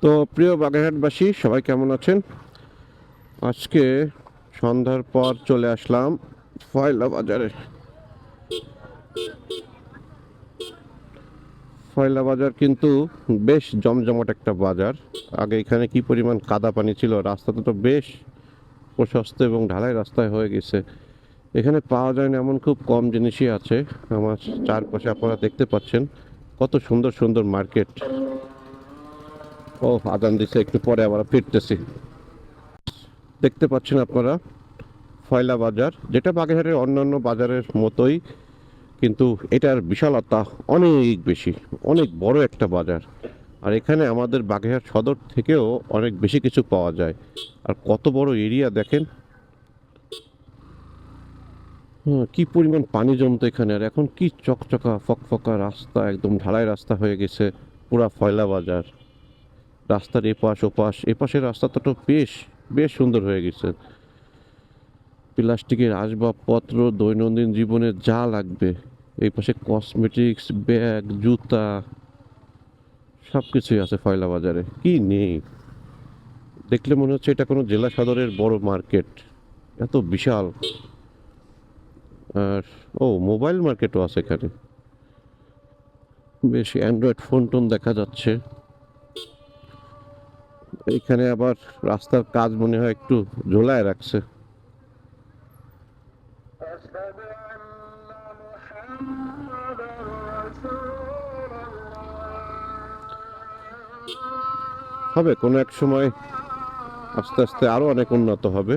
তো প্রিয় বাগেরহাটবাসী সবাই কেমন আছেন? আজকে সন্ধ্যার পর চলে আসলাম ফয়লা বাজারে। ফয়লা বাজার কিন্তু বেশ জমজমাট একটা বাজার। আগে এখানে কি পরিমাণ কাদা পানি ছিল, রাস্তাটা তো বেশ প্রশস্ত এবং ঢালাই রাস্তায় হয়ে গেছে। এখানে পাওয়া যায় না এমন খুব কম জিনিসই আছে। আমার চারপাশে আপনারা দেখতে পাচ্ছেন কত সুন্দর সুন্দর মার্কেট। ও আজান দিছে, একটু পরে আবার ফিরতেছি। দেখতে পাচ্ছেন আপনারা ফয়লা বাজার, যেটা বাগেরহাটের অন্যান্য বাজারের মতোই, কিন্তু এটার বিশালতা অনেক বেশি, অনেক বড় একটা বাজার। আর এখানে আমাদের বাগেরহাট সদর থেকেও অনেক বেশি কিছু পাওয়া যায়। আর কত বড় এরিয়া দেখেন। কি পরিমাণ পানি জমতো এখানে, আর এখন কি চকচকা ফকফকা রাস্তা, একদম ঢালাই রাস্তা হয়ে গেছে পুরা ফয়লা বাজার। রাস্তার এপাশ ওপাশ, এপাশের রাস্তাটা তো বেশ বেশ সুন্দর হয়ে গেছে। প্লাস্টিকের আসবাবপত্র, দৈনন্দিন জীবনে যা লাগবে, এই পাশে কসমেটিক্স, ব্যাগ, জুতা, সব কিছুই আছে ফয়লা বাজারে। কি নেই? দেখলে মনে হচ্ছে এটা কোনো জেলা সদরের বড় মার্কেট, এত বিশাল। আর মোবাইল মার্কেটও আছে এখানে, বেশ অ্যান্ড্রয়েড ফোন টোন দেখা যাচ্ছে। এইখানে আবার রাস্তার কাজ মনে হয় একটু ঝোলায় রাখছে। হবে কোনো এক সময়, আস্তে আস্তে আরো অনেক উন্নত হবে।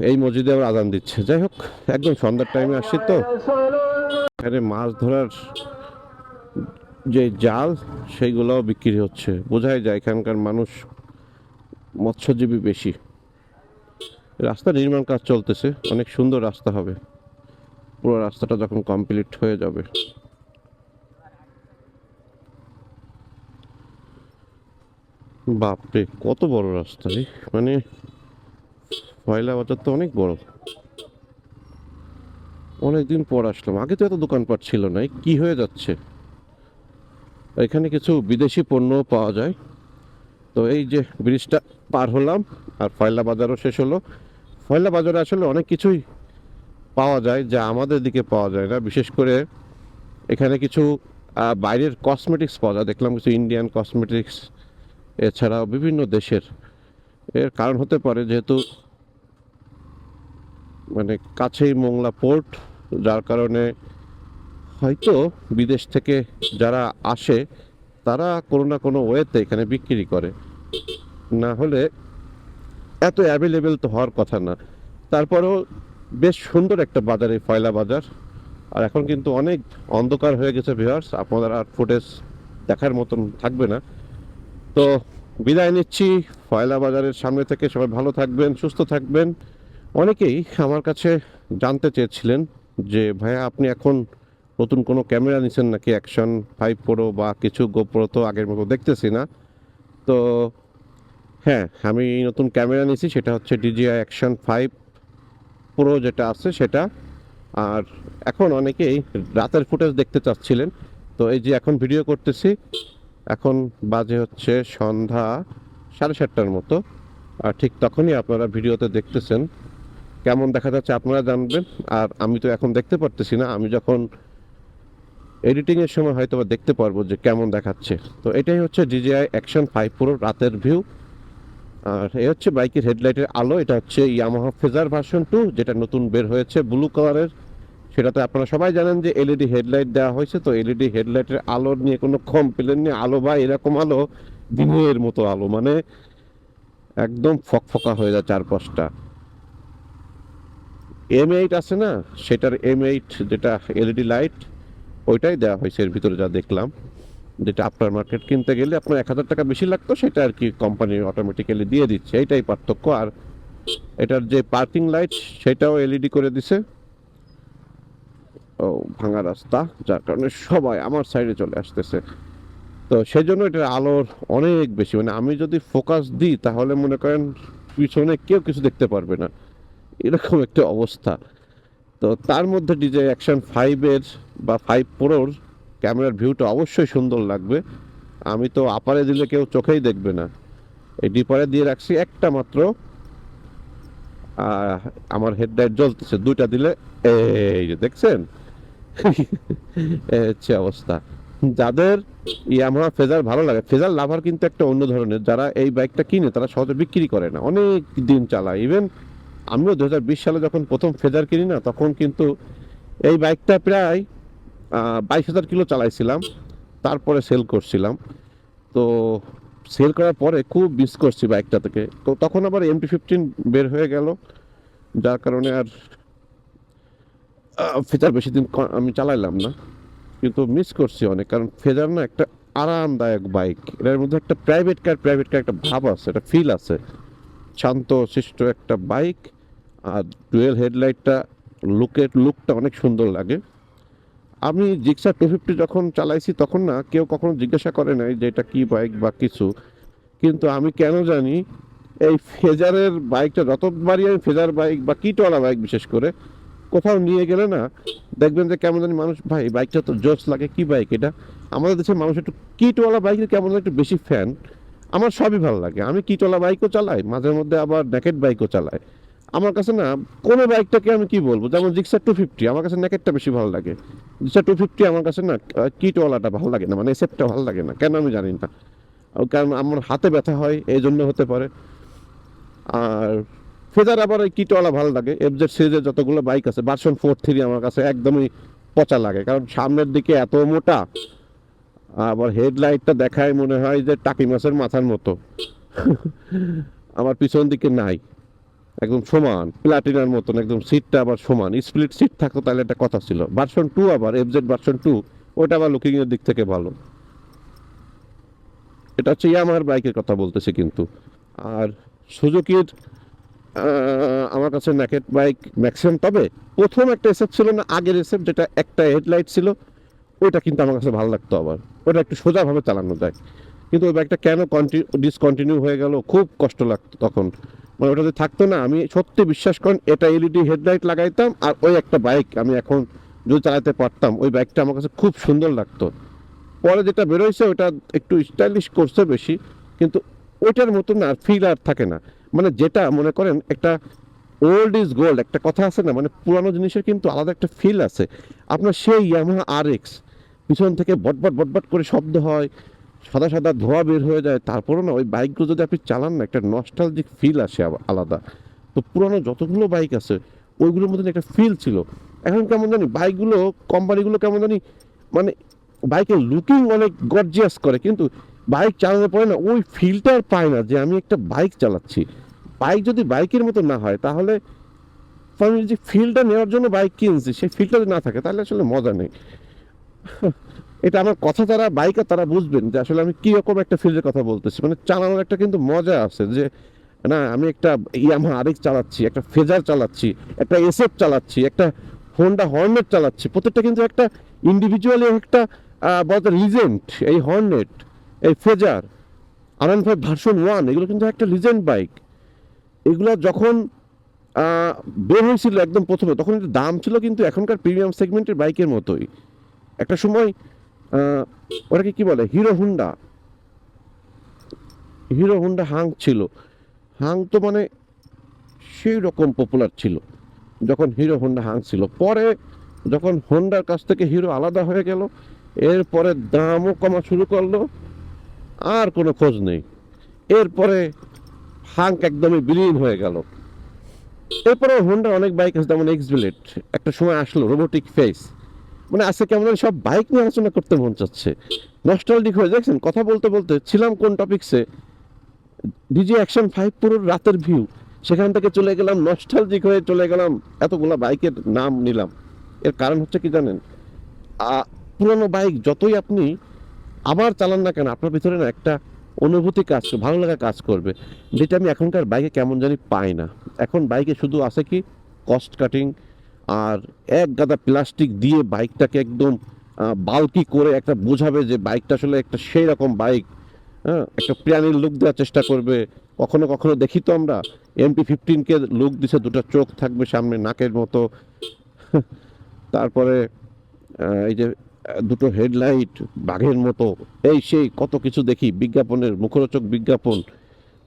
এই মসজিদে আবার আজান দিচ্ছে। যাই হোক, একদম সন্ধ্যার টাইমে আসছি তো। এখানে মাছ ধরার যে জাল, সেইগুলোও বিক্রি হচ্ছে। বোঝাই যায় এখানকার মানুষ মৎস্যজীবী বেশি। রাস্তা নির্মাণ কাজ চলতেছে, অনেক সুন্দর রাস্তা হবে পুরো রাস্তাটা যখন কমপ্লিট হয়ে যাবে। বাপরে, কত বড় রাস্তা রে! মানে পয়লা বাজার তো অনেক বড়। অনেকদিন পর আসলাম, আগে তো এত দোকানপাট ছিল না। কি হয়ে যাচ্ছে? এখানে কিছু বিদেশি পণ্য পাওয়া যায়। তো এই যে ব্রিজটা পার হলাম, আর ফয়লা বাজারও শেষ হলো। ফয়লা বাজারে আসলে অনেক কিছুই পাওয়া যায় যা আমাদের দিকে পাওয়া যায় না। বিশেষ করে এখানে কিছু বাইরের কসমেটিক্স পাওয়া যায়, দেখলাম কিছু ইন্ডিয়ান কসমেটিক্স, এছাড়াও বিভিন্ন দেশের। এর কারণ হতে পারে যেহেতু মানে কাছেই মোংলা পোর্ট, যার কারণে হয়তো বিদেশ থেকে যারা আসে তারা কোনো না কোনো ওয়েতে এখানে বিক্রি করে, না হলে এত অ্যাভেলেবেল তো হওয়ার কথা না। তারপরেও বেশ সুন্দর একটা বাজার এই ফয়লা বাজার। আর এখন কিন্তু অনেক অন্ধকার হয়ে গেছে ভিউয়ার্স, আপনাদের আর ফুটেজ দেখার মতন থাকবে না। তো বিদায় নিচ্ছি ফয়লা বাজারের সামনে থেকে। সবাই ভালো থাকবেন, সুস্থ থাকবেন। অনেকেই আমার কাছে জানতে চেয়েছিলেন যে ভাইয়া, আপনি এখন নতুন কোনো ক্যামেরা নিছেন নাকি? অ্যাকশন 5 প্রো বা কিছু গোপ্রো তো আগের মতো দেখতেছি না। তো হ্যাঁ, আমি নতুন ক্যামেরা নিয়েছি, সেটা হচ্ছে DJI অ্যাকশন 5 প্রো যেটা আছে সেটা। আর এখন অনেকেই রাতের ফুটেজ দেখতে চাচ্ছিলেন। তো এই যে এখন ভিডিও করতেছি, এখন বাজে হচ্ছে সন্ধ্যা 7:30টার মতো। আর ঠিক তখনই আপনারা ভিডিওতে দেখতেছেন। কেমন দেখা যাচ্ছে আপনারা জানবেন। আর আমি তো এখন দেখতে পারতেছি না, আমি যখন এডিটিংয়ের সময় হয়তো বা দেখতে পারবো যে কেমন দেখাচ্ছে। তো এটাই হচ্ছে DJI অ্যাকশন 5 প্রো রাতের ভিউ। আর এই হচ্ছে বাইকের হেডলাইটের আলো। এটা হচ্ছে ইয়ামাহা ফেজার ভার্সন 2, যেটা নতুন বের হয়েছে ব্লু কালারের। সেটাতে আপনারা সবাই জানেন যে এলইডি হেডলাইট দেওয়া হয়েছে। তো এলইডি হেডলাইটের আলো নিয়ে কোনো কমপ্লেন নেই। আলো বা এরকম আলো, দিনের মতো আলো, মানে একদম ফকফকা হয়ে যায় চারপাশটা। M8 আছে না, সেটার M8 যেটা এলইডি লাইট, ওইটাই দেওয়া হয়েছে এর ভিতরে, যা দেখলাম। যেটা আপনার মার্কেট কিনতে গেলে আপনার 1,000 টাকা বেশি লাগতো, সেটা আর কি কোম্পানি অটোমেটিক্যালি দিয়ে দিচ্ছে, এইটাই পার্থক্য। আর এটার যে পার্কিং লাইট, সেটাও এলইডি করে দিছে। ভাঙা রাস্তা, যার কারণে সবাই আমার সাইডে চলে আসতেছে। তো সেই জন্য এটার আলোর অনেক বেশি, মানে আমি যদি ফোকাস দিই তাহলে মনে করেন পিছনে কেউ কিছু দেখতে পারবে না, এরকম একটা অবস্থা। তো তার মধ্যে DJI অ্যাকশন 5 এর বা 5 প্রোর ক্যামেরার ভিউটা অবশ্যই সুন্দর লাগবে। আমি তো আপারে দিলে কেউ চোখেই দেখবে না, এই ডিপারে দিয়ে রাখছি একটা মাত্র। আহ, আমার হেডলাইট জ্বলতেছে, দুইটা দিলে এই যে দেখছেন। এই হচ্ছে অবস্থা। যাদের ইয়ামাহা ফেজার ভালো লাগে, ফেজার লাভার কিন্তু একটা অন্য ধরনের, যারা এই বাইকটা কিনে তারা সহজে বিক্রি করে না, অনেক দিন চালায়। ইভেন আমিও 2020 সালে যখন প্রথম ফেজার কিনি না, তখন কিন্তু এই বাইকটা প্রায় 22,000 কিলো চালাইছিলাম, তারপরে সেল করছিলাম। তো সেল করার পরে খুব মিস করছি বাইকটা থেকে। তো তখন আবার MT-15 বের হয়ে গেল, যার কারণে আর ফেজার বেশি দিন আমি চালাইলাম না। কিন্তু মিস করছি অনেক, কারণ ফেজার না একটা আরামদায়ক বাইক, এটার মধ্যে একটা প্রাইভেট কার একটা ভাব আছে, একটা ফিল আছে, শান্ত শিষ্ট একটা বাইক। আর ডুয়েল হেডলাইটটা, লুকটা অনেক সুন্দর লাগে। আমি জিক্সার 250 যখন চালাইছি তখন না কেউ কখনো জিজ্ঞাসা করে নাই যে এটা কি বাইক বা কিছু, কিন্তু আমি কেন জানি এই ফেজারের বাইকটা, যতবারই আমি ফেজার বাইক বা কিটওয়ালা বাইক বিশেষ করে কোথাও নিয়ে গেলে না, দেখবেন যে কেমন জানি মানুষ, ভাই বাইকটা তো জোস লাগে, কি বাইক এটা। আমাদের দেশের মানুষ একটু কিটওয়ালা বাইকের কেমন যেন একটু বেশি ফ্যান। আমার সবই ভালো লাগে, আমি কিটওয়ালা বাইকও চালাই, মাঝে মধ্যে আবার নেকেড বাইকও চালাই। আমার কাছে না কোনো বাইকটাকে আমি কি বলবো, যেমন জিক্সার 250 আমার কাছে নেকেডটা বেশি ভালো লাগে। জিক্সার 250 আমার কাছে না কিটওয়ালাটা ভালো লাগে না, মানে এসেপটা ভালো লাগে না, কেন আমি জানি না। কারণ আমার হাতে ব্যথা হয় এই জন্য হতে পারে। আর ফেজার আবার ওই কিটওয়ালা ভালো লাগে। এফজেড সিরিজের যতগুলো বাইক আছে, ভার্সন 4.3 আমার কাছে একদমই পচা লাগে, কারণ সামনের দিকে এত মোটা, আবার হেডলাইটটা দেখায় মনে হয় যে টাকি মাছের মাথার মতো। আমার পিছন দিকে নাই, একদম সমান প্লাটিনার মতন, একদম সিটটা আবার সমান, স্প্লিট সিট থাকতো তাহলে একটা কথা ছিল। ভার্সন 2 আবার এফজেড ভার্সন 2, ওটা আবার লুকিং এর দিক থেকে ভালো। এটা হচ্ছে ইয়ামাহার বাইকের কথা বলতেছি কিন্তু। আর সুজুকির আমার কাছে ন্যাকেড বাইক ম্যাক্সিমাম, তবে প্রথম একটা এসএফ ছিল না, আগের এসএফ যেটা একটা হেডলাইট ছিল, ওইটা কিন্তু আমার কাছে ভালো লাগতো। আবার ওটা একটু সোজাভাবে চালানো যায়, কিন্তু ওই বাইকটা কেন ডিসকন্টিনিউ হয়ে গেল খুব কষ্ট লাগতো তখন। মানে ওটা যদি থাকতো না, আমি সত্যি বিশ্বাস করেন এটা এলইডি হেডলাইট লাগাইতাম আর ওই একটা বাইক আমি এখন যদি চালাতে পারতাম, ওই বাইকটা আমার কাছে খুব সুন্দর লাগতো। পরে যেটা বেরোইছে ওটা একটু স্টাইলিশ করছে বেশি, কিন্তু ওইটার মতো না ফিল আর থাকে না। মানে যেটা মনে করেন একটা ওল্ড ইজ গোল্ড একটা কথা আছে না, মানে পুরানো জিনিসের কিন্তু আলাদা একটা ফিল আছে। আপনার সেই ইয়ামাহা RX পিছন থেকে বটবট বটবট করে শব্দ হয়, সাদা সাদা ধোঁয়া বের হয়ে যায়, তারপরও না ওই বাইকগুলো যদি আপনি চালান না, একটা নস্টালজিক ফিল আসে আলাদা। তো পুরানো যতগুলো বাইক আছে ওইগুলোর মধ্যে একটা ফিল ছিল। এখন কেমন জানি বাইকগুলো, কোম্পানিগুলো কেমন জানি, মানে বাইকের লুকিং অনেক গর্জিয়াস করে, কিন্তু বাইক চালানোর পরে না ওই ফিলটা আর পায় না যে আমি একটা বাইক চালাচ্ছি। বাইক যদি বাইকের মতো না হয়, তাহলে আমি যে ফিলটা নেওয়ার জন্য বাইক কিনছি সেই ফিলটা যদি না থাকে তাহলে আসলে মজা নেই। এটা আমার কথা, যারা বাইকার তারা বুঝবেন যে আসলে আমি কি রকম একটা ফিল্ডের কথা বলতেছি। মানে চালানোর একটা কিন্তু মজা আছে, যে না আমি একটা ইয়ামাহা RX চালাচ্ছি, একটা ফেজার চালাচ্ছি, একটা এসএফ চালাচ্ছি, একটা হোন্ডা হর্নেট চালাচ্ছি, প্রত্যেকটা কিন্তু একটা ইন্ডিভিজুয়ালি একটা বলতে লিজেন্ড। এই হর্নেট, এই ফেজার, R15 ভার্সন 1, এগুলো কিন্তু একটা লিজেন্ড বাইক। এগুলো যখন আহ, বের হয়েছিল একদম প্রথমে, তখন একটু দাম ছিল, কিন্তু এখনকার প্রিমিয়াম সেগমেন্টের বাইকের মতোই। একটা সময় আহ, ওটাকে কি বলে, হিরো হুন্ডা হাং ছিল। হাং তো মানে সেই রকম পপুলার ছিল যখন হিরো হোন্ডা হাং ছিল। পরে যখন হোন্ডার কাছ থেকে হিরো আলাদা হয়ে গেল, এরপরে দামও কমা শুরু করলো, আর কোনো খোঁজ নেই। এরপরে হাঙ্ক একদমই বিলীন হয়ে গেল। এরপরে হোন্ডার অনেক বাইক আছে, যেমন এক্সব্লেড, একটা সময় আসলো রোবোটিক ফেস। মানে আজকে কেমন জানি সব বাইক নিয়ে আলোচনা করতে মন চাচ্ছে, নস্টালজিক হয়ে। দেখছেন কথা বলতে বলতে ছিলাম কোন টপিকসে, DG Action 5 Pro রাতের ভিউ, সেখান থেকে চলে গেলাম নস্টালজিক হয়ে, চলে গেলাম এতগুলা বাইকের নাম নিলাম। এর কারণ হচ্ছে কি জানেন, পুরানো বাইক যতই আপনি আবার চালান না কেন, আপনার ভিতরে না একটা অনুভূতি কাজ করবে, ভালো লাগা কাজ করবে, যেটা আমি এখনকার বাইকে কেমন জানি পাই না। এখন বাইকে শুধু আছে কি কস্ট কাটিং, আর এক গাদা প্লাস্টিক দিয়ে বাইকটাকে একদম বাল্কি করে একটা বোঝাবে যে বাইকটা আসলে একটা সেই রকম বাইক। হ্যাঁ, একটা প্রাণীর লুক দেওয়ার চেষ্টা করবে। কখনো কখনো দেখি তো আমরা MT-15 কে লুক দিছে, দুটো চোখ থাকবে সামনে নাকের মতো। তারপরে এই যে দুটো হেডলাইট বাঘের মতো, এই সেই কত কিছু দেখি বিজ্ঞাপনের, মুখরোচক বিজ্ঞাপন,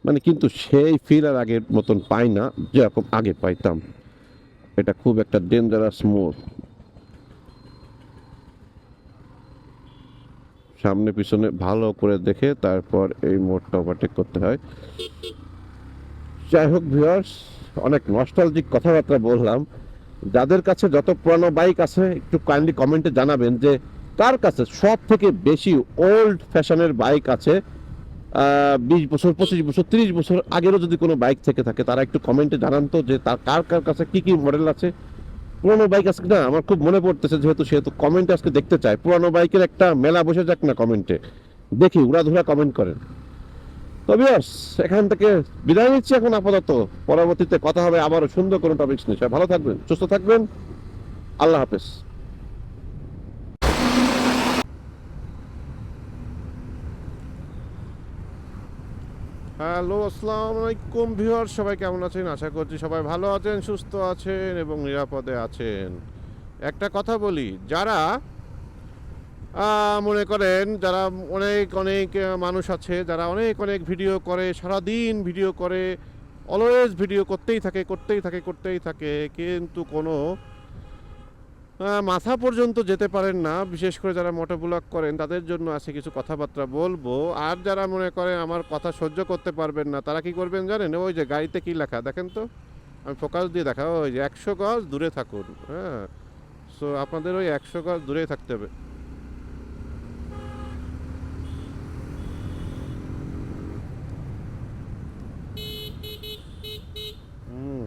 মানে কিন্তু সেই ফিল আর আগের মতন পাই না যেরকম আগে পাইতাম। এটা খুব একটা ডেঞ্জারাস মোড়, সামনে পিছনে ভালো করে দেখে তারপর এই মোড়টা ওভারটেক করতে হয়। যাই হোক ভিউয়ার্স, অনেক নস্টালজিক কথাবার্তা বললাম। যাদের কাছে যত পুরানো বাইক আছে একটু কাইন্ডলি কমেন্টে জানাবেন যে কার কাছে সব থেকে বেশি ওল্ড ফ্যাশনের বাইক আছে। 20 বছর, 25 বছর, 30 বছর আগেরও যদি কোনো বাইক থেকে থাকে তারা একটু কমেন্টে জানান তো যে তার কার কার কাছে কি কি মডেল আছে। পুরানো বাইক আজকে না আমার খুব মনে পড়তেছে, সেহেতু কমেন্টে আজকে দেখতে চাই। পুরানো বাইকের একটা মেলা বসে যাক না, কমেন্টে দেখি উড়াধুরা কমেন্ট করেন। তো ভিউয়ার্স, এখান থেকে বিদায় নিচ্ছি এখন আপাতত। পরবর্তীতে কথা হবে আবারও সুন্দর কোনো টপিকস নিয়ে। সবাই ভালো থাকবেন, সুস্থ থাকবেন, আল্লাহ হাফেজ। হ্যালো, আসসালামু আলাইকুম ভিউয়ার, সবাই কেমন আছেন? আশা করছি সবাই ভালো আছেন, সুস্থ আছেন এবং নিরাপদে আছেন। একটা কথা বলি, যারা মনে করেন যারা অনেক অনেক মানুষ আছে যারা অনেক অনেক ভিডিও করে, সারাদিন ভিডিও করে, অলওয়েজ ভিডিও করতেই থাকে কিন্তু কোনো মাথা পর্যন্ত যেতে পারেন না। বিশেষ করে যারা মোটো ব্লগ করেন তাদের জন্য আছে কিছু কথাবার্তা বলবো। আর যারা মনে করেন আমার কথা সহ্য করতে পারবেন না তারা কি করবেন জানেন? ওই যে গাড়িতে কি লেখা দেখেন তো, আমি ফোকাস দিয়ে দেখা, ওই যে 100 গজ দূরে থাকুন। হ্যাঁ, সো আপনাদের ওই 100 গজ দূরেই থাকতে হবে।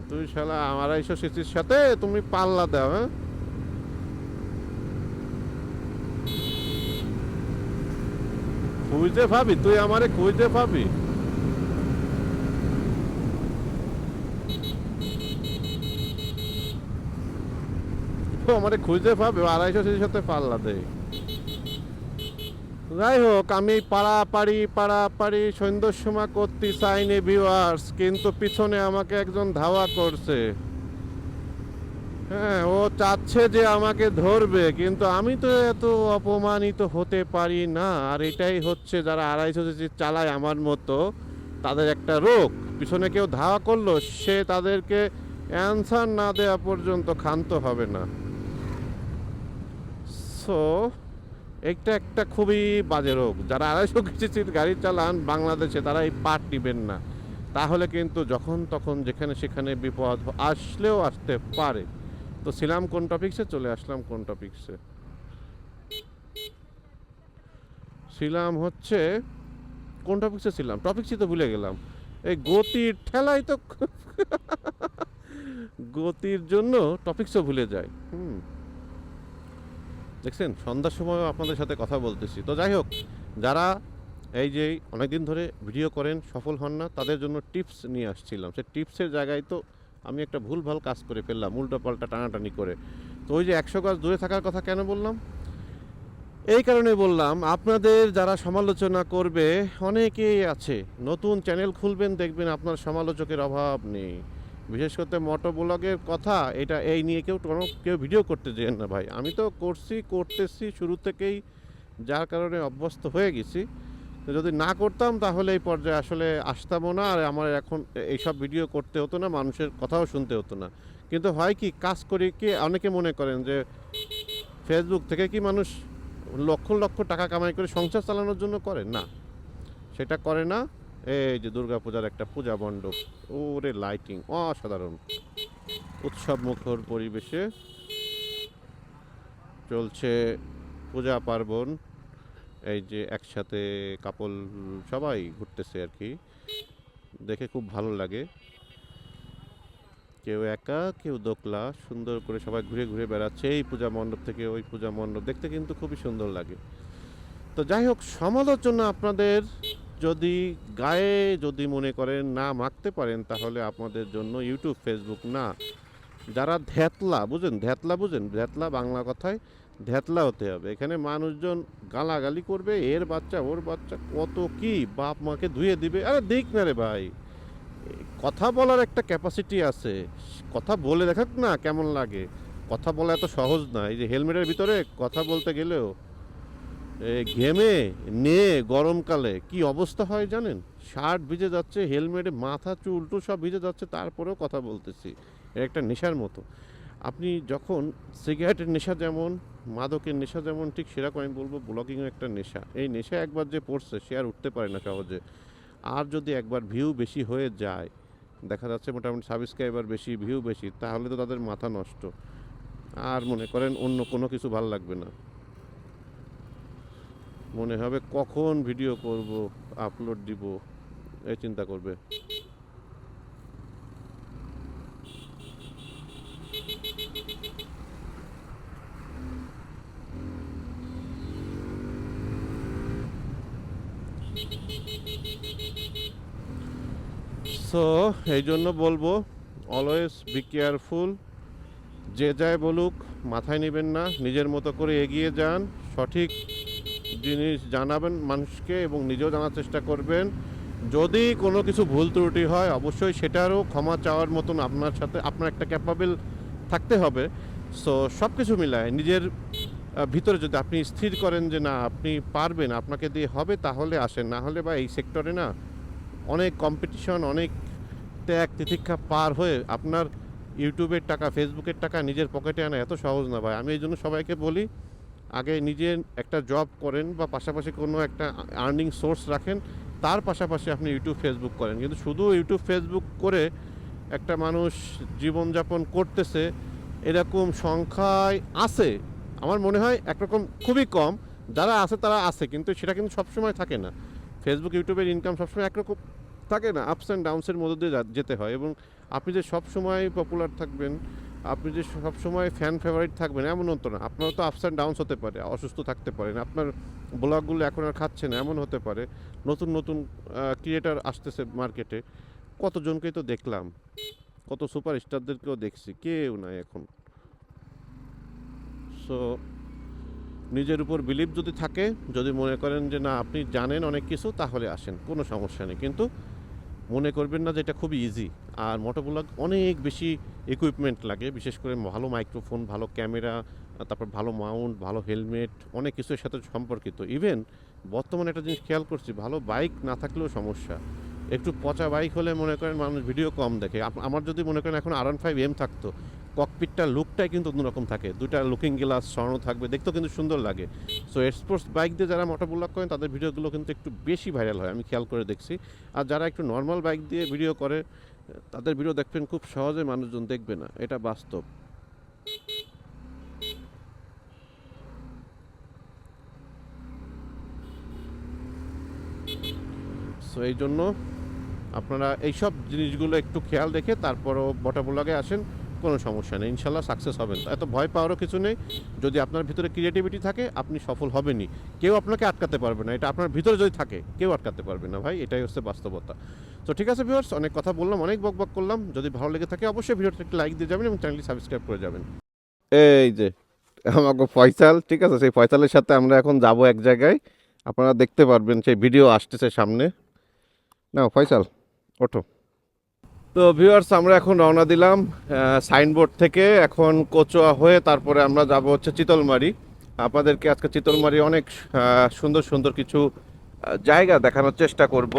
তুই শালা আমার 250 সাথে তুমি পাল্লা দাও। হ্যাঁ, খুঁজতে পাবি তুই আমারে, খুঁজতে পাবি। আমারে খুঁজতে পাবে 250 সাথে পাল্লা দেয়। যাই হোক, আমি পাড়াপাড়ি সন্ধ্যার সময় করতে চাইনি ভিউয়ার্স, কিন্তু পিছনে আমাকে একজন ধাওয়া করছে। হ্যাঁ, ও চাচ্ছে যে আমাকে ধরবে, কিন্তু আমি তো এত অপমানিত হতে পারি না। আর এটাই হচ্ছে যারা 250 চালায় আমার মতো, তাদের একটা রোগ। পিছনে কেউ ধাওয়া করলো, সে তাদেরকে অ্যান্সার না দেওয়া পর্যন্ত ক্ষান্ত হবে না। সো এটা একটা খুবই বাজে রোগ। যারা 250 গাড়ি চালান বাংলাদেশে তারা এই পাট নিবেন না, তাহলে কিন্তু যখন তখন যেখানে সেখানে বিপদ আসলেও আসতে পারে। তো ছিলাম কোন টপিকসে, চলে আসলাম কোন টপিকসে ছিলাম, হচ্ছে কোন টপিকসে ছিলাম, টপিকসই তো ভুলে গেলাম। এই গতির ঠেলাই তো গতির জন্য টপিকসও ভুলে যায়। দেখছেন, সন্ধ্যার সময় আপনাদের সাথে কথা বলতেছি। তো যাই হোক, যারা এই যে অনেকদিন ধরে ভিডিও করেন সফল হন না, তাদের জন্য টিপস নিয়ে আসছিলাম। সে টিপসের জায়গায় তো আমি একটা ভুলভাল কাজ করে ফেললাম, উল্টো পাল্টা টানাটানি করে। তো ওই যে 100 গজ দূরে থাকার কথা কেন বললাম? এই কারণে বললাম, আপনাদের যারা সমালোচনা করবে অনেকেই আছে। নতুন চ্যানেল খুলবেন, দেখবেন আপনার সমালোচকের অভাব নেই। বিশেষ করতে মোটো ব্লগের কথা, এটা এই নিয়ে কেউ ভিডিও করতে যেন না ভাই। আমি তো করতেছি শুরু থেকেই, যার কারণে অভ্যস্ত হয়ে গেছি। তো যদি না করতাম তাহলে এই পর্যায়ে আসলে আসতামও না, আর আমার এখন এইসব ভিডিও করতে হতো না, মানুষের কথাও শুনতে হতো না। কিন্তু হয় কি, কাজ করি কি, অনেকে মনে করেন যে ফেসবুক থেকে কি মানুষ লক্ষ লক্ষ টাকা কামাই করে সংসার চালানোর জন্য করে? না, সেটা করে না। এই যে দুর্গাপূজার একটা পূজা মণ্ডপ, ওরে লাইটিং অসাধারণ, উৎসব মুখর পরিবেশে চলছে পূজা পার্বণ। এই যে একসাথে কাপল সবাই ঘুরতেছে আর কি, দেখে খুব ভালো লাগে। কেউ একা, কেউ দোকলা, সুন্দর করে সবাই ঘুরে ঘুরে বেড়াচ্ছে এই পূজা মণ্ডপ থেকে ওই পূজা মণ্ডপ, দেখতে কিন্তু খুবই সুন্দর লাগে। তো যাই হোক, সমালোচনা আপনাদের গায়ে যদি মনে করেন না মাখতে পারেন, তাহলে আপনাদের জন্য ইউটিউব ফেসবুক না। যারা ধ্যাতলা বাংলা কথায় ধ্যাতলা হতে হবে। এখানে মানুষজন গালাগালি করবে, এর বাচ্চা ওর বাচ্চা কত কি, বাপ মাকে ধুয়ে দিবে। আরে দেখ না রে ভাই, কথা বলার একটা ক্যাপাসিটি আছে, কথা বলে দেখাক না কেমন লাগে। কথা বলা এত সহজ না। এই যে হেলমেটের ভিতরে কথা বলতে গেলেও ঘেমে নিয়ে গরমকালে কি অবস্থা হয় জানেন? শার্ট ভিজে যাচ্ছে, হেলমেটে মাথা চুল টুল সব ভিজে যাচ্ছে, তারপরেও কথা বলতেছি। এটা একটা নেশার মতো। আপনি যখন সিগারেটের নেশা যেমন, মাদকের নেশা যেমন, ঠিক সেরকম আমি বলবো ব্লগিংও একটা নেশা। এই নেশা একবার যে পড়ছে সে আর উঠতে পারে না সহজে। আর যদি একবার ভিউ বেশি হয়ে যায়, দেখা যাচ্ছে মোটামুটি সাবস্ক্রাইবার বেশি, ভিউ বেশি, তাহলে তো তাদের মাথা নষ্ট। আর মনে করেন অন্য কোনো কিছু ভালো লাগবে না, মনে হবে কখন ভিডিও করব, আপলোড দিব, এই চিন্তা করবে। সো এই জন্য বলবো অলওয়েজ বি কেয়ারফুল। যে যায় বলুক মাথায় নেবেন না, নিজের মতো করে এগিয়ে যান, সঠিক জিনিস জানাবেন মানুষকে এবং নিজেও জানার চেষ্টা করবেন। যদি কোনো কিছু ভুল ত্রুটি হয় অবশ্যই সেটারও ক্ষমা চাওয়ার মতন আপনার সাথে আপনার একটা ক্যাপাবেল থাকতে হবে। সো সব কিছু মিলায় নিজের ভিতরে যদি আপনি স্থির করেন যে না আপনি পারবেন, আপনাকে দিয়ে হবে, তাহলে আসেন। না হলে বা এই সেক্টরে না অনেক কম্পিটিশন, অনেক ত্যাগ তিতিক্ষা পার হয়ে আপনার ইউটিউবের টাকা, ফেসবুকের টাকা নিজের পকেটে আনা এত সহজ না ভাই। আমি এই জন্য সবাইকে বলি আগে নিজের একটা জব করেন বা পাশাপাশি কোনো একটা আর্নিং সোর্স রাখেন, তার পাশাপাশি আপনি ইউটিউব ফেসবুক করেন। কিন্তু শুধু ইউটিউব ফেসবুক করে একটা মানুষ জীবনযাপন করতেছে এরকম সংখ্যায় আছে আমার মনে হয় একরকম খুবই কম। যারা আছে তারা আছে, কিন্তু সেটা কিন্তু সবসময় থাকে না। ফেসবুক ইউটিউবের ইনকাম সবসময় একরকম থাকে না, আপস অ্যান্ড ডাউনসের মধ্যে দিয়ে যেতে হয়। এবং আপনি যে সবসময় পপুলার থাকবেন, আপনি যে সবসময় ফ্যান ফেভারিট থাকবেন এমন হতো না। আপনারও তো আপস অ্যান্ড ডাউনস হতে পারে, অসুস্থ থাকতে পারেন, আপনার ব্লগগুলো এখন আর খাচ্ছে না এমন হতে পারে, নতুন নতুন ক্রিয়েটার আসতেছে মার্কেটে। কতজনকেই তো দেখলাম, কত সুপার স্টারদেরকেও দেখছি, কেউ নাই এখন। সো নিজের উপর বিলিভ যদি থাকে, যদি মনে করেন যে না আপনি জানেন অনেক কিছু, তাহলে আসেন, কোনো সমস্যা নেই। কিন্তু মনে করবেন না যে এটা খুবই ইজি। আর মোটোব্লগ অনেক বেশি ইকুইপমেন্ট লাগে, বিশেষ করে ভালো মাইক্রোফোন, ভালো ক্যামেরা, তারপর ভালো মাউন্ট, ভালো হেলমেট, অনেক কিছুর সাথে সম্পর্কিত। ইভেন বর্তমানে একটা জিনিস খেয়াল করছি, ভালো বাইক না থাকলেও সমস্যা। একটু পচা বাইক হলে মনে করেন মানুষ ভিডিও কম দেখে। আমার যদি মনে করেন এখন R15M থাকতো, ককপিটটার লুকটাই কিন্তু অন্যরকম থাকে, দুইটা লুকিং গ্লাস সরানো থাকবে, দেখতেও কিন্তু সুন্দর লাগে। সো স্পোর্টস বাইক দিয়ে যারা মোটোব্লগ করেন তাদের ভিডিওগুলো কিন্তু একটু বেশি ভাইরাল হয়, আমি খেয়াল করে দেখছি। আর যারা একটু নর্মাল বাইক দিয়ে ভিডিও করে তাদের ভিডিও দেখবেন খুব সহজে মানুষজন দেখবে না, এটা বাস্তব। সো এই জন্য আপনারা এইসব জিনিসগুলো একটু খেয়াল রেখে তারপরও মোটোব্লগে আসেন, কোনো সমস্যা নেই, ইনশাল্লাহ সাকসেস হবেন। এত ভয় পাওয়ারও কিছু নেই। যদি আপনার ভিতরে ক্রিয়েটিভিটি থাকে আপনি সফল হবেনই, কেউ আপনাকে আটকাতে পারবে না। এটা আপনার ভিতরে যদি থাকে কেউ আটকাতে পারবে না ভাই, এটাই হচ্ছে বাস্তবতা। তো ঠিক আছে ভিউয়ার্স, অনেক কথা বললাম, অনেক বকবক করলাম। যদি ভালো লেগে থাকে অবশ্যই ভিডিওটা একটু লাইক দিয়ে যাবেন এবং চ্যানেলটি সাবস্ক্রাইব করে যাবেন। এই যে আমাকে ফয়সাল, ঠিক আছে, সেই ফয়সালের সাথে আমরা এখন যাব এক জায়গায়, আপনারা দেখতে পারবেন, সেই ভিডিও আসতেছে সামনে। না ফয়সাল, ওঠো। তো ভিউয়ার্স আমরা এখন রওনা দিলাম সাইনবোর্ড থেকে, এখন কচুয়া হয়ে তারপরে আমরা যাব হচ্ছে চিতলমারি। আপনাদেরকে আজকে চিতলমারি অনেক সুন্দর সুন্দর কিছু জায়গা দেখানোর চেষ্টা করব।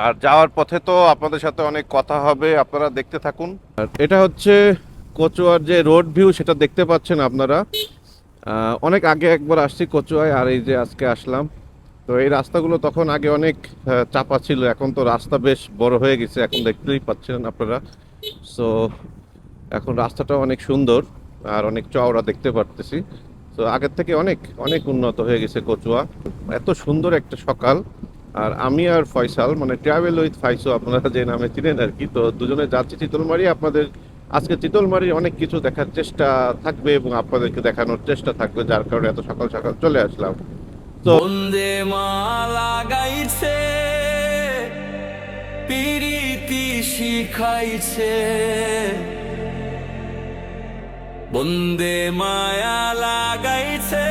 আর যাওয়ার পথে তো আপনাদের সাথে অনেক কথা হবে, আপনারা দেখতে থাকুন। আর এটা হচ্ছে কচুয়ার যে রোড ভিউ, সেটা দেখতে পাচ্ছেন আপনারা। অনেক আগে একবার আসছি কচুয়ায়, আর এই যে আজকে আসলাম। তো এই রাস্তাগুলো তখন আগে অনেক চাপা ছিল, এখন তো রাস্তা বেশ বড় হয়ে গেছে, এখন দেখতেই পাচ্ছেন আপনারা। সো এখন রাস্তাটা অনেক সুন্দর আর অনেক চওড়া দেখতে পারতেছি। তো আগের থেকে অনেক অনেক উন্নত হয়ে গেছে কচুয়া। এত সুন্দর একটা সকাল। আর আমি আর ফয়সাল, মানে ট্রাভেল উইথ ফাইসো আপনারা যে নামে চিনেন আর কি, তো দুজনে যাচ্ছি চিতলমারি। আপনাদের আজকে চিতলমারির অনেক কিছু দেখার চেষ্টা থাকবে এবং আপনাদেরকে দেখানোর চেষ্টা থাকবে, যার কারণে এত সকাল সকাল চলে আসলাম। তো বন্দে মালা গাইছে পিরিতি শিখাইছে, বন্দে মায়া লাগাইছে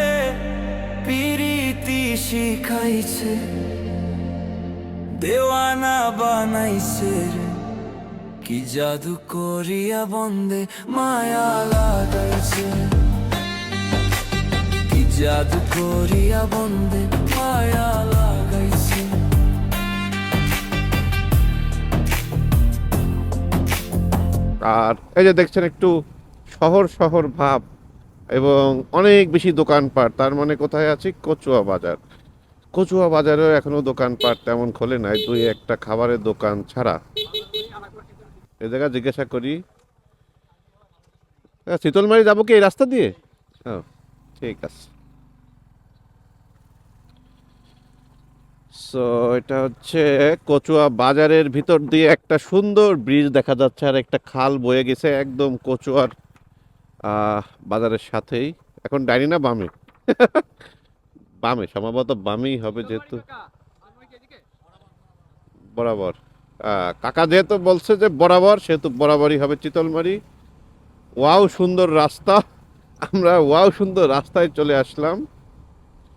পিরিতি শিখাইছে, দেওয়ানা বানাইছে রে কি জাদু করিয়া, বন্দে মায়া লাগাইছে কি জাদু করিয়া বন্দে মায়া লাগাইছে। আর এই যে দেখছেন একটু শহর শহর ভাব এবং অনেক বেশি দোকানপাট, তার মানে কোথায় আছি? কচুয়া বাজার। কচুয়া বাজারেও এখনো দোকানপাট তেমন খোলে নাই, দুই একটা খাবারের দোকান ছাড়া। এই জায়গা জিজ্ঞাসা করি, শীতলমারি যাবো কি এই রাস্তা দিয়ে? ও, ঠিক আছে। সো এটা হচ্ছে কচুয়া বাজারের ভিতর দিয়ে একটা সুন্দর ব্রিজ দেখা যাচ্ছে, আর একটা খাল বয়ে গেছে একদম কচুয়ার বাজারের সাথেই। এখন ডাইনি না বামে? বামে, সম্ভবত বামেই হবে, যেহেতু বরাবর। কাকা যেহেতু বলছে যে বরাবর, সেহেতু বরাবরই হবে চিতলমারি। ওয়াও সুন্দর রাস্তা, আমরা ওয়াও সুন্দর রাস্তায় চলে আসলাম।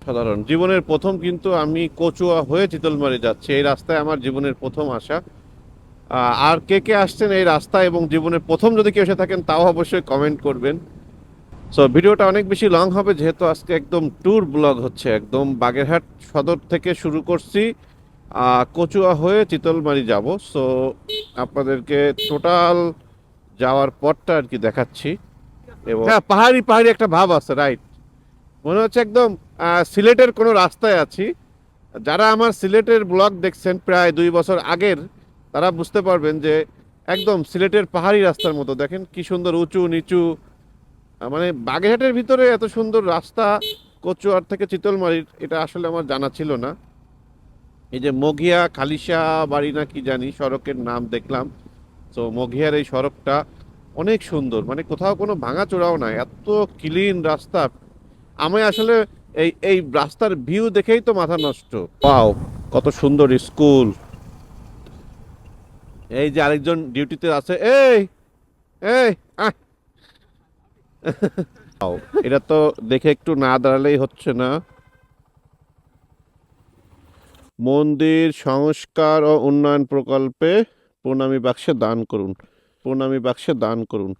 সাধারণ জীবনের প্রথম কিন্তু আমি কচুয়া হয়ে চিতলমারি যাচ্ছি, এই রাস্তায় আমার জীবনের প্রথম আসা। আর কে কে আসছেন এই রাস্তা এবং জীবনের প্রথম যদি কেউ এসে থাকেন তাও অবশ্যই কমেন্ট করবেন। সো ভিডিওটা অনেক বেশি লং হবে, যেহেতু আজকে একদম ট্যুর ব্লগ হচ্ছে, একদম বাগেরহাট সদর থেকে শুরু করছি, কচুয়া হয়ে চিতলমারি যাব। সো আপনাদেরকে টোটাল যাওয়ার পথটা আর কি দেখাচ্ছি। এবং হ্যাঁ, পাহাড়ি পাহাড়ি একটা ভাব আছে, রাইট, মনে হচ্ছে একদম সিলেটের কোনো রাস্তায় আছি। যারা আমার সিলেটের ব্লগ দেখছেন প্রায় 2 বছর আগের, তারা বুঝতে পারবেন যে একদম সিলেটের পাহাড়ি রাস্তার মতো। দেখেন কি সুন্দর উঁচু নিচু, মানে বাগেরহাটের ভিতরে এত সুন্দর রাস্তা কচুয়ার থেকে চিতলমারির, এটা আসলে আমার জানা ছিল না। এই যে মঘিয়া খালিশা বাড়ি না কি জানি সড়কের নাম দেখলাম। তো মঘিয়ার এই সড়কটা অনেক সুন্দর, মানে কোথাও কোনো ভাঙাচোরাও নাই, এত ক্লিন রাস্তা। আমি আসলে এই এই রাস্তার ভিউ দেখেই তো মাথা নষ্ট। পাও কত সুন্দর স্কুল। এই যে আরেকজন ডিউটিতে আছে, এই এই আহ। পাও, এটা তো দেখে একটু না দাঁড়ালেই হচ্ছে না। মন্দির সংস্কার ও উন্নয়ন প্রকল্পে প্রণামী বাক্সে দান করুন, প্রণামী বাক্সে দান করুন।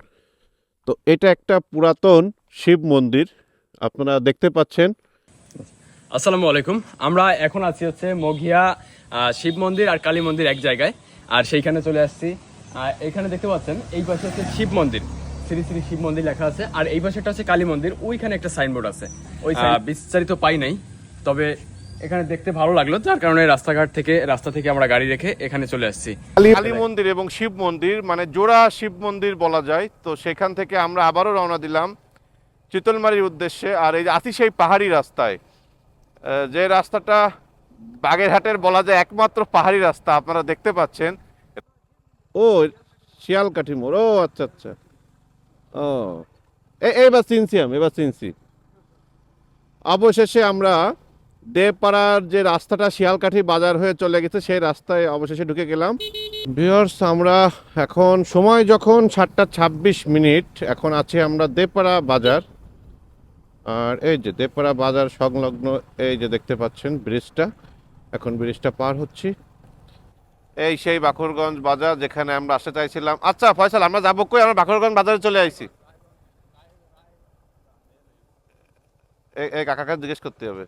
তো এটা একটা পুরাতন শিব মন্দির, আপনারা দেখতে পাচ্ছেন। আসসালামু আলাইকুম। আমরা এখন আছি হচ্ছে মঘিয়া শিব মন্দির আর কালী মন্দির এক জায়গায়, আর সেইখানে চলে আসছি। এখানে দেখতে পাচ্ছেন এই পাশে হচ্ছে শিব মন্দির, শ্রী শ্রী শিব মন্দির লেখা আছে, আর এই পাশেটা হচ্ছে কালী মন্দির। ওইখানে একটা সাইনবোর্ড আছে, ওই বিস্তারিত পাই নাই, তবে এখানে দেখতে ভালো লাগলো, যার কারণে রাস্তা থেকে আমরা গাড়ি রেখে এখানে চলে আসছি। কালী মন্দির এবং শিব মন্দির মানে জোড়া শিব মন্দির বলা যায়। তো সেখান থেকে আমরা আবারও রওনা দিলাম চিতলমারির উদ্দেশ্যে। আর এই যে আছি সেই পাহাড়ি রাস্তায়, যে রাস্তাটা বাগেরহাটের বলা যায় একমাত্র পাহাড়ি রাস্তা, আপনারা দেখতে পাচ্ছেন। ও শিয়ালকাঠি মোড়, ও আচ্ছা আচ্ছা, ও এবার চিনছি আমি, এবার চিনছি। অবশেষে আমরা দেবপাড়ার যে রাস্তাটা শিয়ালকাঠি বাজার হয়ে চলে গেছে, সেই রাস্তায় অবশেষে ঢুকে গেলাম। ভিউয়ার্স, আমরা এখন সময় যখন 7:26, এখন আছি আমরা দেবপাড়া বাজার। আর এই যে দেবপাড়া বাজার সংলগ্ন এই যে দেখতে পাচ্ছেন ব্রিজটা, এখন ব্রিজটা পার হচ্ছি। এই সেই বাকরগঞ্জ বাজার যেখানে আমরা আসতে চাইছিলাম। আচ্ছা ফয়সাল, আমরা যাবো কই? আমরা বাকরগঞ্জ বাজারে চলে আইছি। এই কাকাকে জিজ্ঞেস করতে হবে।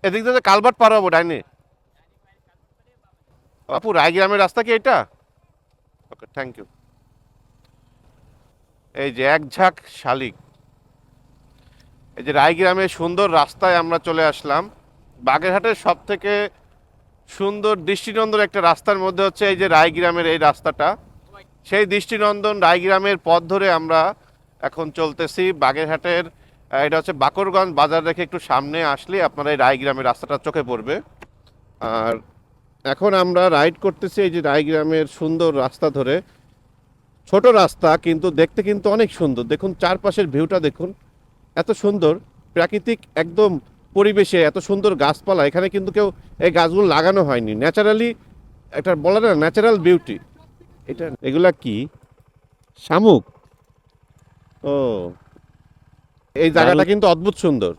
এদিক দিয়ে কালভার্ট পার হবো ডাইনে। আপু, রায়গ্রামের রাস্তা কি এটা? ওকে, থ্যাংক ইউ। এই যে এক ঝাঁক শালিক, এই যে রায়গ্রামের সুন্দর রাস্তায় আমরা চলে আসলাম। বাগেরহাটের সব থেকে সুন্দর দৃষ্টিনন্দন একটা রাস্তার মধ্যে হচ্ছে এই যে রায়গ্রামের এই রাস্তাটা। সেই দৃষ্টিনন্দন রায়গ্রামের পথ ধরে আমরা এখন চলতেছি বাগেরহাটের। এটা হচ্ছে বাকরগঞ্জ বাজার রেখে একটু সামনে আসলে আপনারা এই রায়গ্রামের রাস্তাটা চোখে পড়বে। আর এখন আমরা রাইড করতেছি এই যে রায়গ্রামের সুন্দর রাস্তা ধরে। ছোট রাস্তা কিন্তু দেখতে কিন্তু অনেক সুন্দর। দেখুন চারপাশের ভিউটা দেখুন, এত সুন্দর প্রাকৃতিক একদম পরিবেশে, এত সুন্দর গাছপালা। এখানে কিন্তু কেউ এই গাছগুলো লাগানো হয়নি, ন্যাচারালি একটা বলা না ন্যাচারাল বিউটি এটা। এগুলা কি শামুক? ও, এই জায়গাটা কিন্তু অদ্ভুত সুন্দর।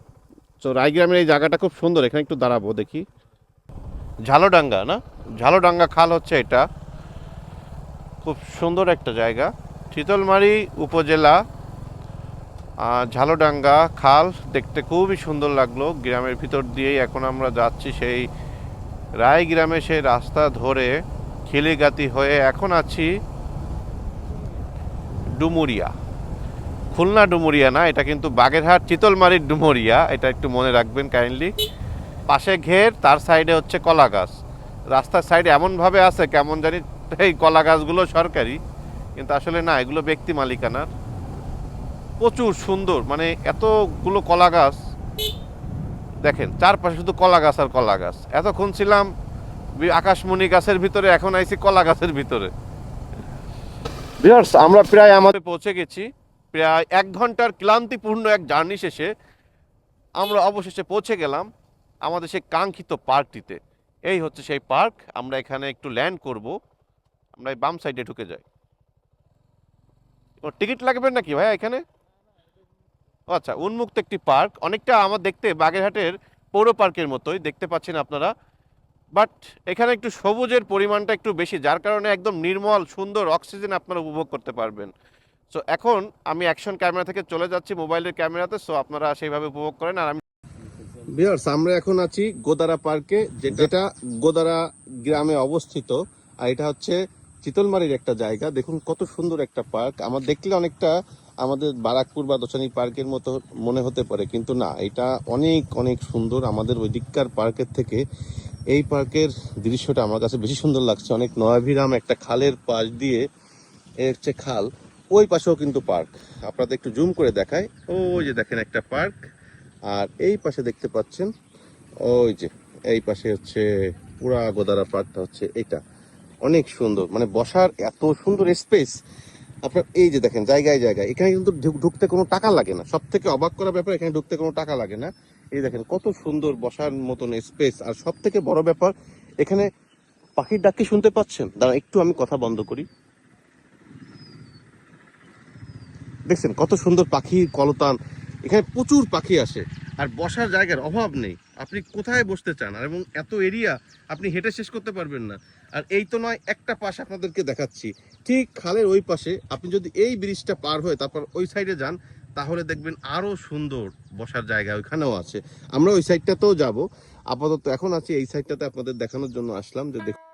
তো রায়গ্রামের এই জায়গাটা খুব সুন্দর, এখানে একটু দাঁড়াবো দেখি। ঝালোডাঙ্গা না, ঝালোডাঙ্গা খাল হচ্ছে এটা, খুব সুন্দর একটা জায়গা। শীতলমারি উপজেলা ঝালডাঙ্গা খাল দেখতে খুবই সুন্দর লাগলো। গ্রামের ভিতর দিয়েই এখন আমরা যাচ্ছি সেই রায় গ্রামে, সেই রাস্তা ধরে খিলিগাতি হয়ে এখন আছি ডুমুরিয়া। খুলনা ডুমুরিয়া না, এটা কিন্তু বাগেরহাট চিতলমারির ডুমুরিয়া, এটা একটু মনে রাখবেন কাইন্ডলি। পাশে ঘের, তার সাইডে হচ্ছে কলা গাছ। রাস্তার সাইডে এমনভাবে আছে কেমন জানি এই কলা গাছগুলো সরকারি, কিন্তু আসলে না, এগুলো ব্যক্তি মালিকানার। প্রচুর সুন্দর, মানে এতগুলো কলা গাছ দেখেন, চারপাশে শুধু কলা গাছ আর কলা গাছ। এতক্ষণ ছিলাম আকাশমণি গাছের ভিতরে, এখন আইছি কলা গাছের ভিতরে। ভিউয়ার্স, আমরা প্রায় আমাদের পৌঁছে গেছি। প্রায় 1 ঘন্টার ক্লান্তিপূর্ণ এক জার্নি শেষে আমরা অবশেষে পৌঁছে গেলাম আমাদের সেই কাঙ্ক্ষিত পার্কটিতে। এই হচ্ছে সেই পার্ক। আমরা এখানে একটু ল্যান্ড করব। আমরা এই বাম সাইডে ঢুকে যাই। টিকিট লাগবে নাকি ভাই এখানে? আচ্ছা, উন্মুক্ত একটি পার্ক, অনেকটা আমার দেখতে বাগেরহাটের পৌর পার্কের মতোই দেখতে পাচ্ছেন আপনারা। বাট এখানে একটু সবুজের পরিমাণটা একটু বেশি, যার কারণে একদম নির্মল সুন্দর অক্সিজেন আপনারা উপভোগ করতে পারবেন। সো এখন আমি অ্যাকশন ক্যামেরা থেকে চলে যাচ্ছি মোবাইলের ক্যামেরাতে, সো আপনারা সেইভাবে উপভোগ করেন। আর আমি ভিউয়ার্স, আমরা এখন আছি গোদারা পার্কে, যেটা গোদারা গ্রামে অবস্থিত। আর এটা হচ্ছে চিতলমারির একটা জায়গা। দেখুন কত সুন্দর একটা পার্ক। আমার দেখলে অনেকটা আমাদের বারাকপুর বা দোসানি পার্কের মতো মনে হতে পারে, কিন্তু না, এটা অনেক অনেক সুন্দর। আমাদের ওই দিককার পার্কের থেকে এই পার্কের দৃশ্যটা আমার কাছে বেশি সুন্দর লাগছে। অনেক নয়াভিরাম একটা খালের পাশ দিয়ে, এ হচ্ছে খাল, ওই পাশেও কিন্তু পার্ক। আপনাদের একটু জুম করে দেখায়, ওই যে দেখেন একটা পার্ক। আর এই পাশে দেখতে পাচ্ছেন, ওই যে এই পাশে হচ্ছে পুরা গোদারা পার্কটা হচ্ছে এটা। অনেক সুন্দর, মানে বসার এত সুন্দর স্পেস। আপনার এই যে দেখেন জায়গায় জায়গায়, এখানে কিন্তু ঢুকতে কোনো টাকা লাগে না। সব থেকে অবাক করা ব্যাপার, এখানে ঢুকতে কোনো টাকা লাগে না। এই দেখেন কত সুন্দর বসার মতন স্পেস। আর সব থেকে বড় ব্যাপার, এখানে পাখির ডাক কি শুনতে পাচ্ছেন? দাঁড়া একটু আমি কথা বন্ধ করি। দেখছেন কত সুন্দর পাখির কলতান। এখানে প্রচুর পাখি আসে, আর বসার জায়গার অভাব নেই। আপনি কোথায় বসতে চান, আর এবং এত এরিয়া আপনি হেঁটে শেষ করতে পারবেন না। আর এই তো নয়, একটা পাশ আপনাদেরকে দেখাচ্ছি, ঠিক খালের ওই পাশে। আপনি যদি এই ব্রিজটা পার হয়ে তারপর ওই সাইডে যান, তাহলে দেখবেন আরো সুন্দর বসার জায়গা ওইখানেও আছে। আমরা ওই সাইডটাতেও যাব। আপাতত এখন আছি এই সাইডটাতে, আপনাদের দেখানোর জন্য আসলাম যে দেখুন।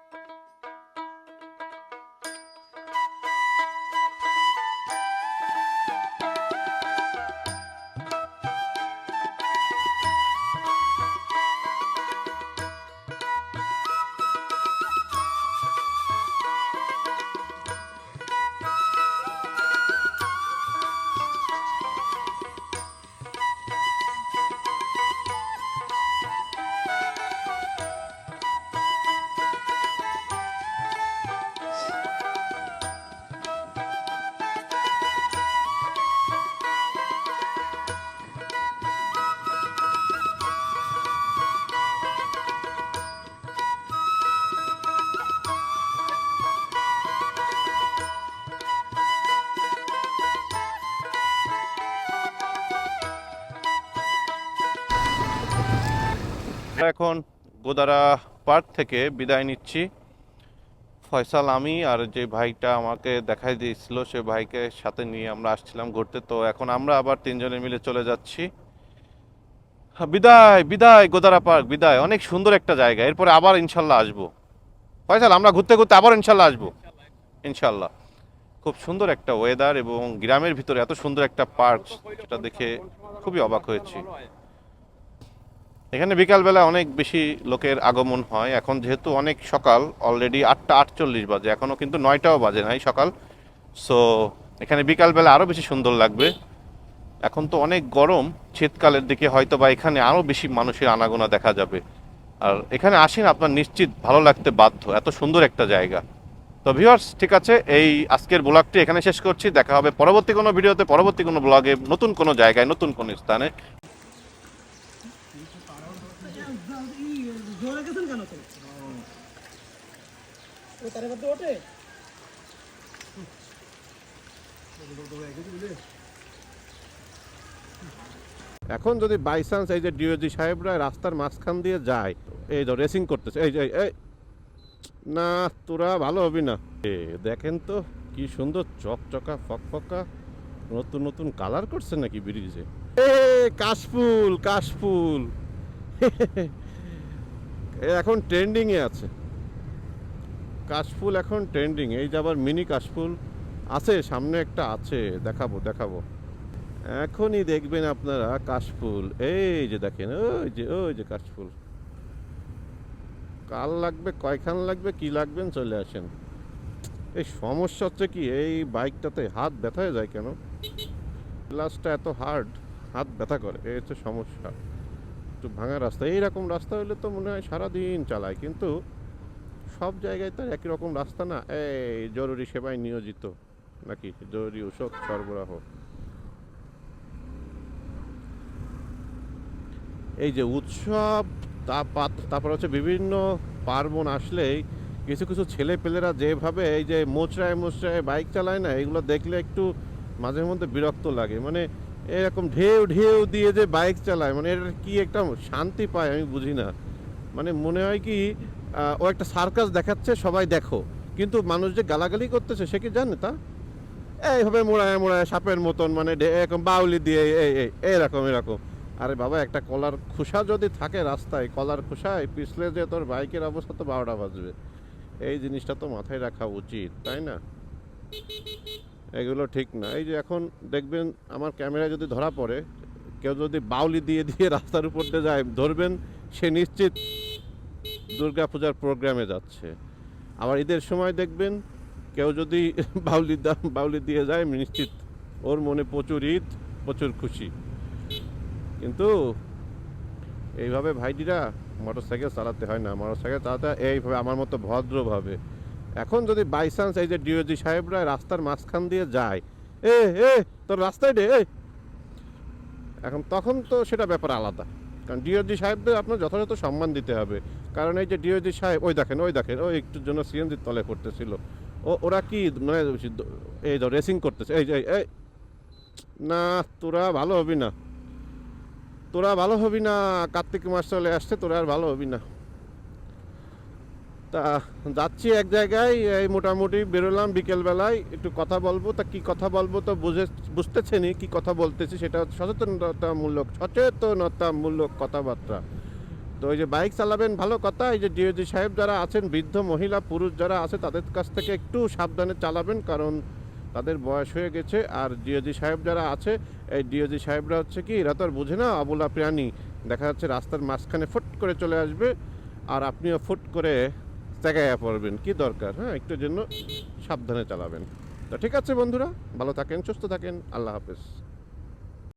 এখন গোদারা পার্ক থেকে বিদায় নিচ্ছি। ফয়সাল, আমি আর যে ভাইটা আমাকে দেখাই দিয়েছিল, সে ভাইকে সাথে নিয়ে আমরা আসছিলাম ঘুরতে। তো এখন আমরা আবার 3 জনে মিলে চলে যাচ্ছি। বিদায় বিদায় গোদারা পার্ক, বিদায়। অনেক সুন্দর একটা জায়গা, এরপরে আবার ইনশাল্লাহ আসবো। ফয়সাল, আমরা ঘুরতে ঘুরতে আবার ইনশাল্লাহ আসবো, ইনশাল্লাহ। খুব সুন্দর একটা ওয়েদার এবং গ্রামের ভিতরে এত সুন্দর একটা পার্ক, সেটা দেখে খুবই অবাক হয়েছি। এখানে বিকালবেলা অনেক বেশি লোকের আগমন হয়। এখন যেহেতু অনেক সকাল, অলরেডি 8টা 48 বাজে, এখনও কিন্তু 9টাও বাজে নাই সকাল। সো এখানে বিকালবেলা আরও বেশি সুন্দর লাগবে। এখন তো অনেক গরম, শীতকালের দিকে হয়তো বা এখানে আরও বেশি মানুষের আনাগোনা দেখা যাবে। আর এখানে আসেন, আপনার নিশ্চিত ভালো লাগতে বাধ্য, এত সুন্দর একটা জায়গা। তো ভিউয়ার্স, ঠিক আছে, এই আজকের ব্লগটি এখানে শেষ করছি। দেখা হবে পরবর্তী কোনো ভিডিওতে, পরবর্তী কোনো ব্লগে, নতুন কোনো জায়গায়, নতুন কোনো স্থানে। এখন যদি বাই চান্স এই যে ডিওজি সাহেবরা রাস্তার মাঝখান দিয়ে যায়, এই যে রেসিং করতেছে, এই যে এই না, তোরা ভালো হবি না। দেখেন তো কি কি সুন্দর চকচকা ফকফকা নতুন নতুন কালার করছে নাকি ব্রিজে। এ কাশফুল কাশফুল এ এখন ট্রেন্ডিং এ আছে, কাশফুল এখন ট্রেন্ডিং। এই যে আবার মিনি কাশফুল আছে, সামনে একটা আছে, দেখাবো দেখাবো এখনই দেখবেন আপনারা কাশফুল। এই যে দেখেন, ওই যে কাশফুল। কাল লাগবে, কয়খান লাগবে, কি লাগবেন চলে আসেন। এই সমস্যা হচ্ছে কি, এই বাইকটাতে হাত ব্যথা হয়ে যায় কেন, গ্লাসটা এত হার্ড, হাত ব্যথা করে, এই হচ্ছে সমস্যা। একটু ভাঙা রাস্তা, এইরকম রাস্তা হলে তো মনে হয় সারাদিন চালায়, কিন্তু সব জায়গায় তো একই রকম রাস্তা না। এই জরুরি সেবায় নিয়োজিত নাকি, জরুরি ওষুধ সরবরাহ। এই যে উৎসব, তারপর হচ্ছে বিভিন্ন পার্বণ আসলেই কিছু কিছু ছেলে পেলেরা যেভাবে এই যে মোচড়ায় মোচড়ায় বাইক চালায় না, এগুলো দেখলে একটু মাঝে মধ্যে বিরক্ত লাগে। মানে এরকম ঢেউ ঢেউ দিয়ে যে বাইক চালায়, মানে এর কি একটা শান্তি পায় আমি বুঝি না। মানে মনে হয় কি ও একটা সার্কাস দেখাচ্ছে, সবাই দেখো, কিন্তু মানুষ যে গালাগালি করতেছে সে কি জানে তা? এইভাবে মোড়ায় মোড়ায় সাপের মতন, মানে এরকম বাউলি দিয়ে এরকম এরকম। আরে বাবা, একটা কলার খোসা যদি থাকে রাস্তায়, কলার খোসায় পিছলে যে তোর বাইকের অবস্থা তো 12টা বাজবে। এই জিনিসটা তো মাথায় রাখা উচিত, তাই না? এগুলো ঠিক না। এই যে এখন দেখবেন আমার ক্যামেরায় যদি ধরা পড়ে, কেউ যদি বাউলি দিয়ে দিয়ে রাস্তার উপর দিয়ে যায়, ধরবেন সে নিশ্চিত দুর্গাপূজার প্রোগ্রামে যাচ্ছে। আবার ঈদের সময় দেখবেন কেউ যদি বাউলি দিয়ে যায়, নিশ্চিত ওর মনে প্রচুর ঈদ, প্রচুর খুশি। কিন্তু এইভাবে ভাইটিরা মোটরসাইকেল চালাতে হয় না, মোটরসাইকেল চালাতে হয় এইভাবে আমার মতো ভদ্রভাবে। এখন যদি বাই চান্স এই যে ডিওজি সাহেবরা রাস্তার মাঝখান দিয়ে যায়, এ এ তোর রাস্তায় রে, এখন তখন তো সেটা ব্যাপার আলাদা। কারণ ডিওজি সাহেবদের আপনার যথাযথ সম্মান দিতে হবে। কারণ এই যে ডিওজি সাহেব, ওই দেখেন ওই একটুর জন্য সিএনজির তলে পড়তেছিল। ওরা কি মানে এই রেসিং করতেছে, এই না, তোরা ভালো হবি না, তোরা ভালো হবি না, কার্তিক মাস চলে আসছে, তোরা আর ভালো হবি না। তা যাচ্ছি এক জায়গায়, এই মোটামুটি বেরোলাম বিকেলবেলায়, একটু কথা বলবো। তা কি কথা বলবো তো বুঝতেছেনই কি কথা বলতেছি, সেটা সচেতনতামূলক কথাবার্তা। তো ওই যে বাইক চালাবেন ভালো কথা, এই যে ডিওজি সাহেব যারা আছেন, বৃদ্ধ মহিলা পুরুষ যারা আছে, তাদের কাছ থেকে একটু সাবধানে চালাবেন, কারণ তাদের বয়স হয়ে গেছে। আর ডিওজি সাহেব যারা আছে, এই ডিওজি সাহেবরা হচ্ছে কি, এরা তো আর বুঝে না, অবলা প্রাণী। দেখা যাচ্ছে রাস্তার মাঝখানে ফুট করে চলে আসবে, আর আপনিও ফুট করে জায়গায় পড়বেন। কি দরকার? হ্যাঁ, একটু জন্য সাবধানে চালাবেন। তো ঠিক আছে বন্ধুরা, ভালো থাকেন, সুস্থ থাকেন, আল্লাহ হাফেজ।